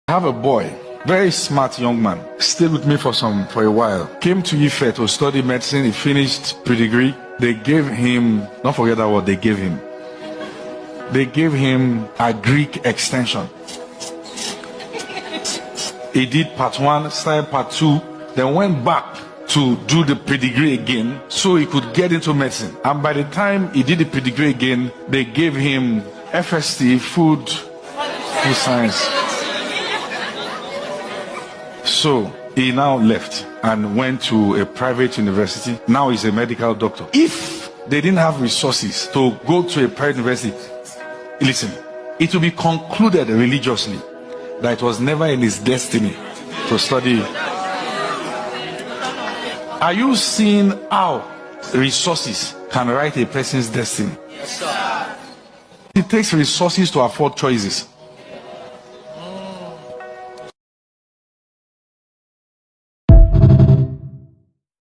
I have a boy, very smart young man, stayed with me for a while. Came to Ife to study medicine. He finished pre-degree. They gave him, don't forget that word, they gave him a Greek extension. He did part 1, started part 2, then went back to do the pre-degree again so he could get into medicine. And by the time he did the pre-degree again, they gave him FST, food science. So he now left and went to a private university. Now he's a medical doctor. If they didn't have resources to go to a private university, listen, it will be concluded religiously that it was never in his destiny to study. Are you seeing how resources can write a person's destiny? Yes, sir. It takes resources to afford choices.